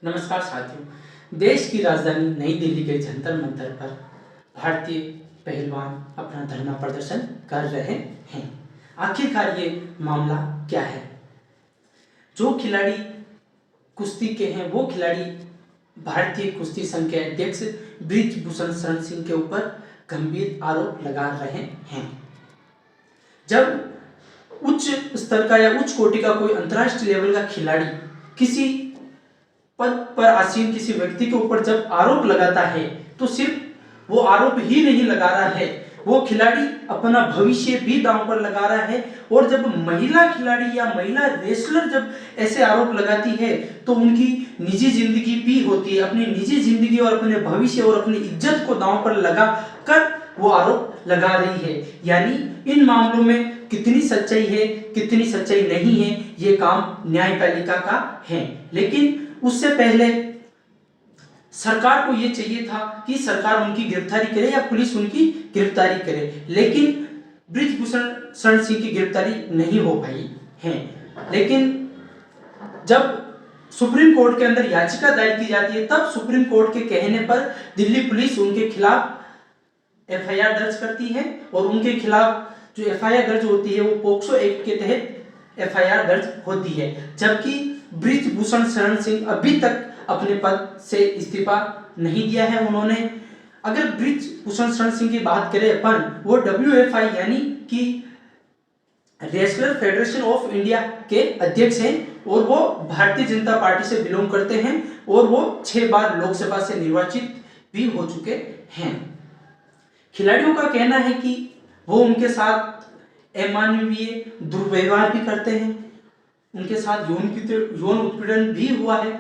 नमस्कार साथियों। देश की राजधानी नई दिल्ली के जंतर मंतर पर भारतीय पहलवान अपना धरना प्रदर्शन कर रहे हैं। आखिरकार ये मामला क्या है? जो खिलाड़ी कुश्ती के हैं वो खिलाड़ी भारतीय कुश्ती संघ के अध्यक्ष ब्रिजभूषण शरण सिंह के ऊपर गंभीर आरोप लगा रहे हैं। जब उच्च स्तर का या उच्च कोटि का कोई अंतर्राष्ट्रीय लेवल का खिलाड़ी किसी पद पर आसीन किसी व्यक्ति के ऊपर जब आरोप लगाता है तो सिर्फ वो आरोप ही नहीं लगा रहा है, वो खिलाड़ी अपना भविष्य भी दांव पर लगा रहा है। और जब महिला खिलाड़ी या महिला रेसलर जब ऐसे आरोप लगाती है तो उनकी निजी जिंदगी भी होती है। अपनी निजी जिंदगी और अपने भविष्य और अपनी इज्जत को दांव पर लगा कर वो आरोप लगा रही है। यानी इन मामलों में कितनी सच्चाई है कितनी सच्चाई नहीं है, ये काम न्यायपालिका का है। लेकिन उससे पहले सरकार को यह चाहिए था कि सरकार उनकी गिरफ्तारी करे या पुलिस उनकी गिरफ्तारी करे, लेकिन ब्रिजभूषण शरण सिंह की गिरफ्तारी नहीं हो पाई है। लेकिन जब सुप्रीम कोर्ट के अंदर याचिका दायर की जाती है तब सुप्रीम कोर्ट के कहने पर दिल्ली पुलिस उनके खिलाफ एफआईआर दर्ज करती है और उनके खिलाफ जो एफआईआर दर्ज होती है वो पोक्सो एक्ट के तहत एफआईआर दर्ज होती है। जबकि ब्रिजभूषण शरण सिंह अभी तक अपने पद से इस्तीफा नहीं दिया है उन्होंने। अगर ब्रिजभूषण शरण सिंह की बात करें अपन, वो WFI यानी कि रेसलर फेडरेशन ऑफ इंडिया के अध्यक्ष हैं और वो भारतीय जनता पार्टी से बिलोंग करते हैं और वो 6 बार लोकसभा से निर्वाचित भी हो चुके हैं। खिलाड़ियों का कहना है कि वो उनके साथ अमानवीय दुर्व्यवहार भी करते हैं, उनके साथ यौन उत्पीड़न भी हुआ है,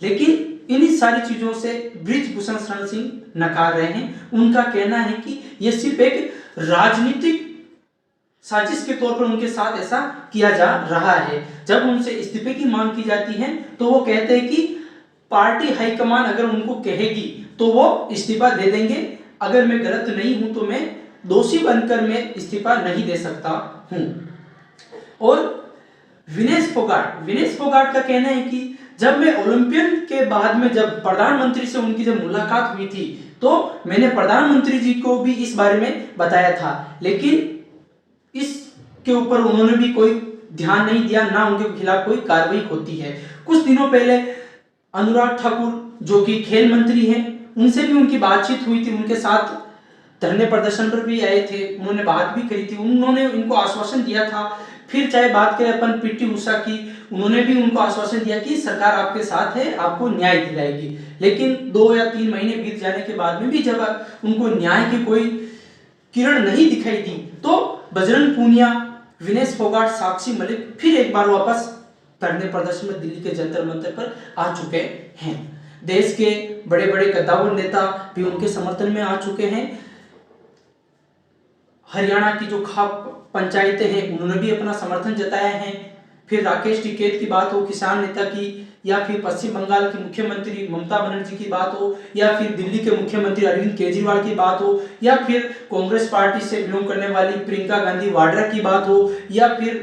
लेकिन इन्हीं सारी चीजों से ब्रिजभूषण शरण सिंह नकार रहे हैं। उनका कहना है कि यह सिर्फ एक राजनीतिक साजिश के तौर पर उनके साथ ऐसा किया जा रहा है। जब उनसे इस्तीफे की मांग की जाती है तो वो कहते हैं कि पार्टी हाईकमान अगर उनको कहेगी तो वो इस्तीफा दे देंगे, अगर मैं गलत नहीं हूं तो मैं दोषी बनकर मैं इस्तीफा नहीं दे सकता हूं। और विनेश फोगाट का कहना है कि जब मैं ओलंपियन के बाद में जब प्रधानमंत्री से उनकी जब मुलाकात हुई थी तो मैंने प्रधानमंत्री जी को भी इस बारे में बताया था, लेकिन इसके ऊपर उन्होंने भी कोई ध्यान नहीं दिया, ना उनके खिलाफ कोई कार्रवाई होती है। कुछ दिनों पहले अनुराग ठाकुर जो कि खेल मंत्री हैं, उनसे भी उनकी बातचीत हुई थी, उनके साथ धरने प्रदर्शन पर भी आए थे, उन्होंने बात भी करी थी, उन्होंने इनको आश्वासन दिया था। फिर चाहे बात करें अपन पीटी उषा की, उन्होंने भी उनको आश्वासन दिया कि सरकार आपके साथ है, आपको न्याय दिलाएगी। लेकिन 2 या 3 महीने बीत जाने के बाद में भी जब उनको न्याय की कोई किरण नहीं दिखाई दी तो बजरंग पूनिया, विनेश फोगाट, साक्षी मलिक फिर एक बार वापस धरने प्रदर्शन में दिल्ली के जंतर मंतर पर आ चुके हैं। देश के बड़े बड़े कद्दावर नेता भी उनके समर्थन में आ चुके हैं। हरियाणा की जो खाप पंचायतें हैं उन्होंने भी अपना समर्थन जताया है। फिर राकेश टिकैत की बात हो, किसान नेता की, या फिर पश्चिम बंगाल की मुख्यमंत्री ममता बनर्जी की बात हो, या फिर दिल्ली के मुख्यमंत्री अरविंद केजरीवाल की बात हो, या फिर कांग्रेस पार्टी से बिलोंग करने वाली प्रियंका गांधी वाड्रा की बात हो, या फिर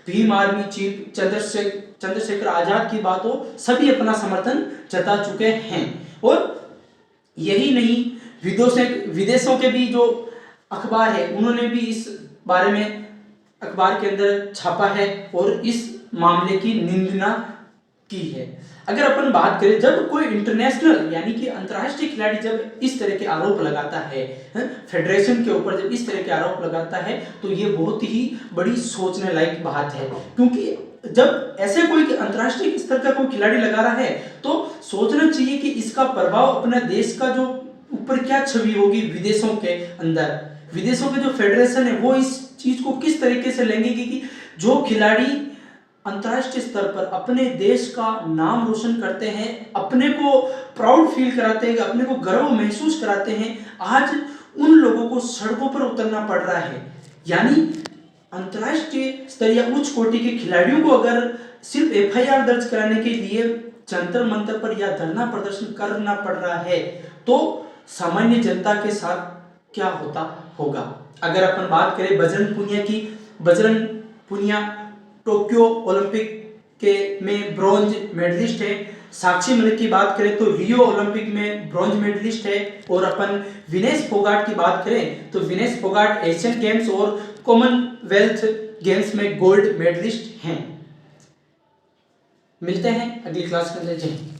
भीम आर्मी चीफ चंद्रशेखर आजाद की बात हो, सभी अपना समर्थन जता चुके हैं। और यही नहीं, विदेशों के भी जो अखबार है उन्होंने भी इस बारे में अखबार के अंदर छापा है और इस मामले की निंदा की है। अगर अपन बात करें, जब कोई इंटरनेशनल यानी कि अंतर्राष्ट्रीय खिलाड़ी जब इस तरह के आरोप लगाता है, फेडरेशन के ऊपर जब इस तरह के आरोप लगाता है तो ये बहुत ही बड़ी सोचने लायक बात है। क्योंकि जब ऐसे कोई अंतर्राष्ट्रीय स्तर का कोई खिलाड़ी लगा रहा है तो सोचना चाहिए कि इसका प्रभाव अपने देश का जो ऊपर क्या छवि होगी विदेशों के अंदर। विदेशों के जो फेडरेशन है वो इस चीज को किस तरीके से लेंगे कि जो खिलाड़ी अंतर्राष्ट्रीय स्तर पर अपने देश का नाम रोशन करते हैं, अपने को प्राउड फील कराते हैं, अपने को गर्व महसूस कराते हैं, आज उन लोगों को सड़कों पर उतरना पड़ रहा है। यानी अंतर्राष्ट्रीय स्तर या उच्च कोटि के खिलाड़ियों को अगर सिर्फ एफआईआर दर्ज कराने के लिए जंतर मंतर पर या धरना प्रदर्शन करना पड़ रहा है तो सामान्य जनता के साथ क्या होता होगा। अगर अपन बात करें बजरंग पूनिया की, बजरंग पूनिया टोक्यो ओलंपिक के में ब्रॉन्ज मेडलिस्ट है। साक्षी मलिक की बात करें तो रियो ओलंपिक में ब्रॉन्ज मेडलिस्ट है। और अपन विनेश फोगाट की बात करें तो विनेश फोगाट एशियन गेम्स और कॉमनवेल्थ गेम्स में गोल्ड मेडलिस्ट हैं। मिलते हैं अगली क्लास के अंदर। जय हिंद।